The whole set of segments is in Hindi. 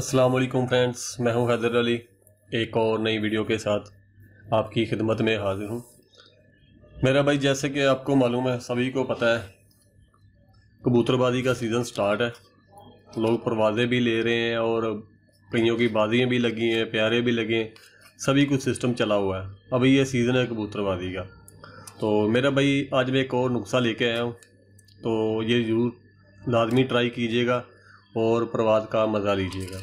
अस्सलाम वालेकुम फ्रेंड्स, मैं हूं हैदर अली। एक और नई वीडियो के साथ आपकी खिदमत में हाजिर हूं। मेरा भाई, जैसे कि आपको मालूम है, सभी को पता है, कबूतरबाजी का सीज़न स्टार्ट है। लोग परवाज़ें भी ले रहे हैं और कईयों की बाजियाँ भी लगी हैं, प्यारे भी लगे हैं, सभी कुछ सिस्टम चला हुआ है। अभी ये सीज़न है कबूतरबाजी का। तो मेरा भाई, आज मैं एक और नुस्खा लेके आया हूँ, तो ये ज़रूर लाजमी ट्राई कीजिएगा और प्रवास का मज़ा लीजिएगा।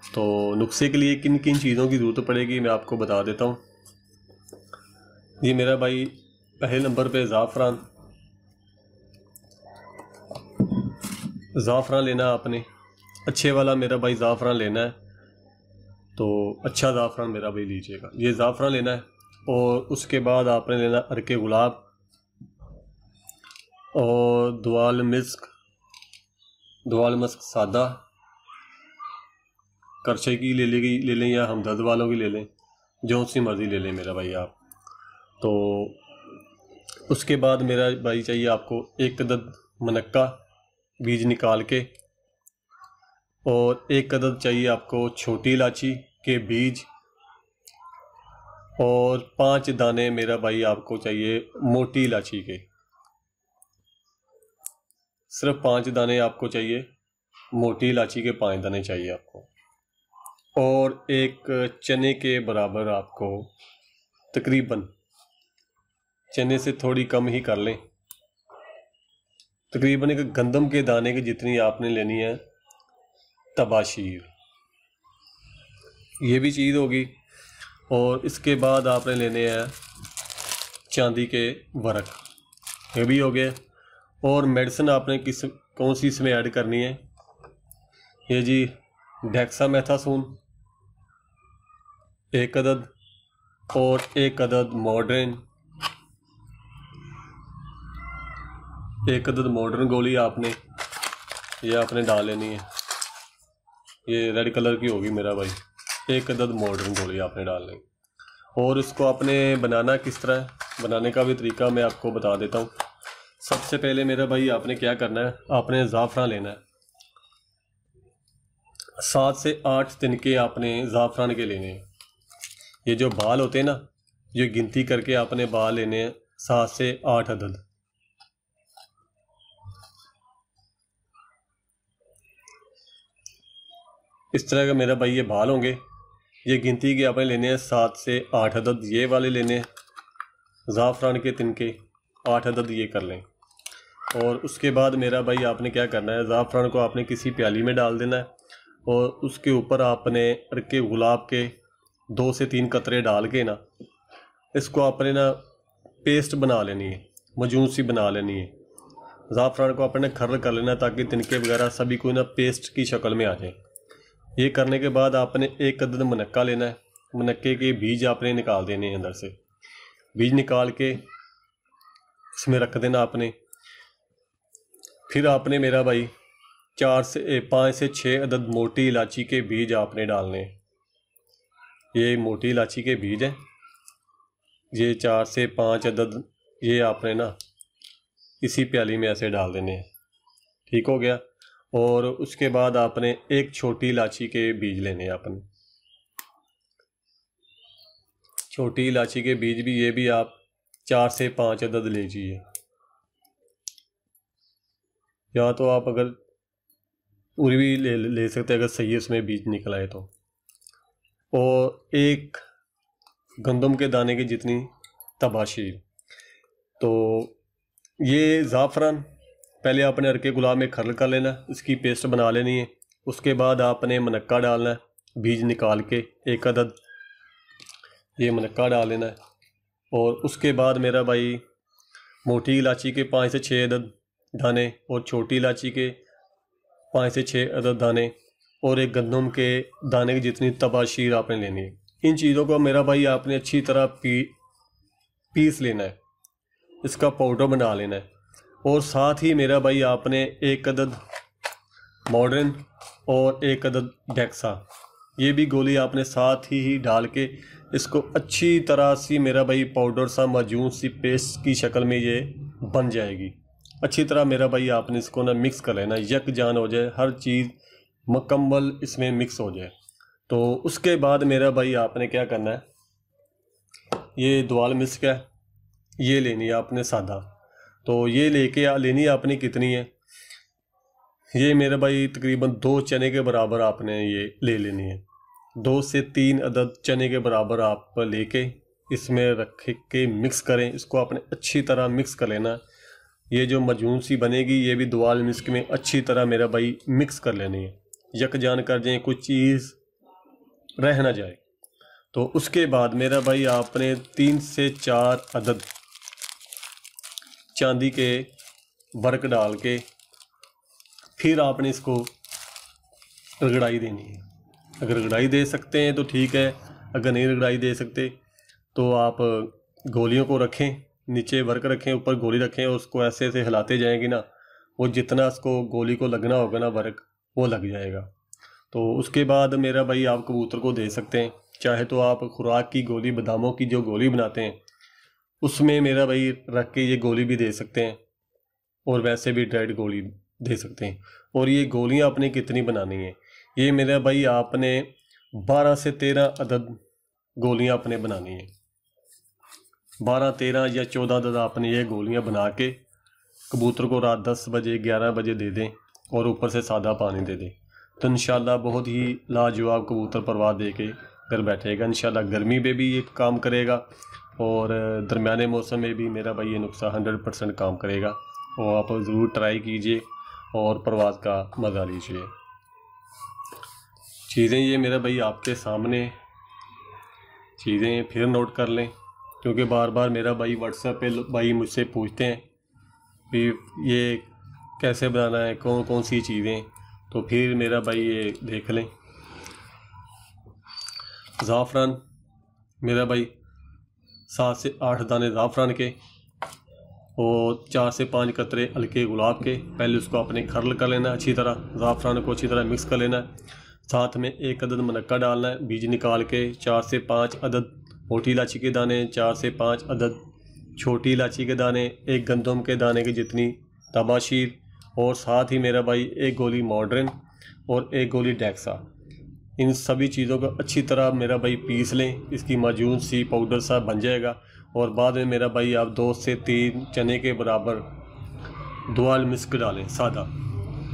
तो नुस्खे के लिए किन किन चीज़ों की ज़रूरत पड़ेगी मैं आपको बता देता हूँ। ये मेरा भाई, पहले नंबर पे ज़ाफ़रान लेना आपने, अच्छे वाला मेरा भाई ज़ाफ़रान लेना है। तो अच्छा ज़ाफ़रान मेरा भाई लीजिएगा, ये ज़ाफ़रान लेना है। और उसके बाद आपने लेना अर्के गुलाब और दुआल मस्क सादा, करछे की ले लें या हमदर्द वालों की ले लें, जो सी मर्ज़ी ले लें मेरा भाई आप। तो उसके बाद मेरा भाई चाहिए आपको एक अदद मनक्का बीज निकाल के, और एक अदद चाहिए आपको छोटी इलायची के बीज, और 5 दाने मेरा भाई आपको चाहिए मोटी इलायची के। सिर्फ 5 दाने आपको चाहिए, मोटी इलायची के 5 दाने चाहिए आपको। और एक चने के बराबर आपको, तकरीबन चने से थोड़ी कम ही कर लें, तकरीबन एक गंदम के दाने की जितनी आपने लेनी है तबाशीर, ये भी चीज़ होगी। और इसके बाद आपने लेने हैं चांदी के वर्क, ये भी हो गए। और मेडिसिन आपने कौन सी इसमें ऐड करनी है, ये जी डेक्सामेथासोन 1 अदद, और 1 अदद मॉडर्न, 1 अदद मॉडर्न गोली ये आपने डाल लेनी है। ये रेड कलर की होगी मेरा भाई, 1 अदद मॉडर्न गोली आपने डाल लेंगे। और इसको आपने बनाना किस तरह है, बनाने का भी तरीका मैं आपको बता देता हूँ। सबसे पहले मेरा भाई आपने क्या करना है, आपने ज़ाफ़रान लेना है। 7 से 8 तिनके आपने ज़ाफ़रान के लेने हैं। ये जो बाल होते हैं ना, ये गिनती करके आपने बाल लेने हैं 7 से 8 अदद। इस तरह का मेरा भाई ये बाल होंगे, ये गिनती के आपने लेने हैं 7 से 8 अदद, ये वाले लेने हैं ज़ाफ़रान के तिनके 8 अदद, ये कर लें। और उसके बाद मेरा भाई आपने क्या करना है, ज़ाफ़रान को आपने किसी प्याली में डाल देना है, और उसके ऊपर आपने अर्के गुलाब के 2 से 3 कतरे डाल के ना, इसको आपने ना पेस्ट बना लेनी है, मजून सी बना लेनी है। ज़ाफ़रान को आपने खर्र कर लेना ताकि तिनके वगैरह सभी कोई ना पेस्ट की शक्ल में आ जाए। ये करने के बाद आपने 1 अदद मनक्का लेना है, मनक्के के बीज आपने निकाल देने हैं, अंदर से बीज निकाल के इसमें रख देना आपने। फिर आपने मेरा भाई 5 से 6 अदद मोटी इलायची के बीज आपने डालने हैं। ये मोटी इलायची के बीज हैं, ये 4 से 5 अदद, ये आपने ना इसी प्याली में ऐसे डाल देने हैं। ठीक हो गया। और उसके बाद आपने एक छोटी इलायची के बीज लेने हैं आपने, छोटी इलायची के बीज भी, ये भी आप 4 से 5 अदद लीजिए, या तो आप अगर पूरी भी ले सकते हैं अगर सही उसमें बीज निकल आए तो। और एक गंदम के दाने की जितनी तबाशीर। तो ये ज़ाफ़रान पहले आपने अर्के गुलाब में खर्ल कर लेना, इसकी पेस्ट बना लेनी है। उसके बाद आपने मनक्का डालना है, बीज निकाल के 1 अदद, ये मनक्का डाल लेना है। और उसके बाद मेरा भाई मोटी इलायची के 5 से 6 अदद दाने, और छोटी इलायची के 5 से 6 अदद दाने, और एक गंदम के दाने की जितनी तबाशीर आपने लेनी है। इन चीज़ों को मेरा भाई आपने अच्छी तरह पीस लेना है, इसका पाउडर बना लेना है। और साथ ही मेरा भाई आपने 1 अदद मॉडर्न और 1 अदद डेक्सा, ये भी गोली आपने साथ ही डाल के इसको अच्छी तरह से मेरा भाई पाउडर सा मजून सी पेस्ट की शक्ल में ये बन जाएगी। अच्छी तरह मेरा भाई आपने इसको ना मिक्स कर लेना, यकजान हो जाए, हर चीज़ मुकम्मल इसमें मिक्स हो जाए। तो उसके बाद मेरा भाई आपने क्या करना है, ये दुआल मिस्क है, ये लेनी है आपने सादा। तो ये लेनी है आपने कितनी है, ये मेरा भाई तकरीबन 2 चने के बराबर आपने ये ले लेनी है। 2 से 3 अदद चने के बराबर आप लेके इसमें रख के मिक्स करें। इसको आपने अच्छी तरह मिक्स कर लेना। ये जो मजून सी बनेगी ये भी दुआल मिस्क में अच्छी तरह मेरा भाई मिक्स कर लेनी है, यकजान कर जाए, कुछ चीज़ रह ना जाए। तो उसके बाद मेरा भाई आपने 3 से 4 अदद चांदी के वर्क डाल के फिर आपने इसको रगड़ाई देनी है। अगर रगड़ाई दे सकते हैं तो ठीक है, अगर नहीं रगड़ाई दे सकते तो आप गोलियों को रखें, नीचे वर्क रखें, ऊपर गोली रखें और उसको ऐसे ऐसे हिलाते जाएंगे ना, वो जितना उसको गोली को लगना होगा ना वर्क, वो लग जाएगा। तो उसके बाद मेरा भाई आप कबूतर को दे सकते हैं, चाहे तो आप खुराक की गोली, बादामों की जो गोली बनाते हैं उसमें मेरा भाई रख के ये गोली भी दे सकते हैं, और वैसे भी डायरेक्ट गोली दे सकते हैं। और ये गोलियां आपने कितनी बनानी है, ये मेरा भाई आपने 12 से 13 अदद गोलियां आपने बनानी है। 12, 13 या 14 अदद आपने ये गोलियां बना के कबूतर को रात 10 बजे 11 बजे दे दें और ऊपर से सादा पानी दे दें। तो इंशाल्लाह बहुत ही लाजवाब कबूतर परवाह दे के घर बैठेगा। इंशाल्लाह गर्मी में भी ये काम करेगा और दरमियाने मौसम में भी मेरा भाई ये नुस्खा 100% काम करेगा। और आप ज़रूर ट्राई कीजिए और परवाज़ का मज़ा लीजिए। चीज़ें ये मेरा भाई आपके सामने चीज़ें फिर नोट कर लें, क्योंकि बार बार मेरा भाई व्हाट्सएप पे भाई मुझसे पूछते हैं कि ये कैसे बनाना है, कौन कौन सी चीज़ें। तो फिर मेरा भाई ये देख लें। ज़ाफ़रान मेरा भाई 7 से 8 दाने ज़ाफ़रान के और 4 से 5 कतरे हल्के गुलाब के। पहले उसको आपने खरल कर लेना अच्छी तरह, ज़ाफ़रान को अच्छी तरह मिक्स कर लेना है। साथ में 1 अदद मुनक्का डालना है बीज निकाल के। 4 से 5 अदद मोटी इलायची के दाने, 4 से 5 अदद छोटी इलायची के दाने, 1 गंदम के दाने की जितनी तबाशीर, और साथ ही मेरा भाई 1 गोली मॉर्डरिन और 1 गोली डेक्सा। इन सभी चीज़ों को अच्छी तरह मेरा भाई पीस लें, इसकी माजून सी पाउडर सा बन जाएगा। और बाद में मेरा भाई आप 2 से 3 चने के बराबर दुआल मिस्क डालें, सादा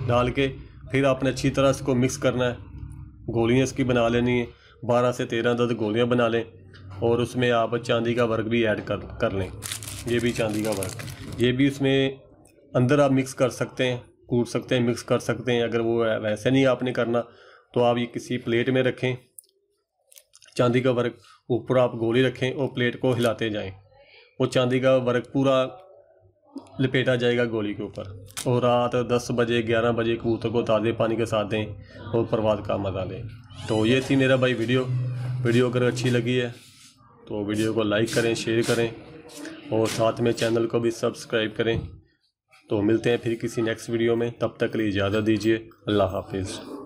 डाल के फिर आपने अच्छी तरह इसको मिक्स करना है। गोलियां इसकी बना लेनी है, 12 से 13 अदद गोलियां बना लें और उसमें आप चांदी का वर्क भी ऐड कर लें। ये भी चांदी का वर्क, ये भी उसमें अंदर आप मिक्स कर सकते हैं, कूट सकते हैं, मिक्स कर सकते हैं। अगर वो वैसे नहीं आपने करना तो आप ये किसी प्लेट में रखें, चांदी का वर्क, ऊपर आप गोली रखें और प्लेट को हिलाते जाएं, वो चांदी का वर्क पूरा लपेटा जाएगा गोली के ऊपर। और रात 10 बजे 11 बजे कबूतर को ताज़े पानी के साथ दें और परवाज़ का मज़ा लें। तो ये थी मेरा भाई वीडियो अगर अच्छी लगी है तो वीडियो को लाइक करें, शेयर करें और साथ में चैनल को भी सब्सक्राइब करें। तो मिलते हैं फिर किसी नेक्स्ट वीडियो में, तब तक के लिए इजाज़त दीजिए। अल्लाह हाफिज़।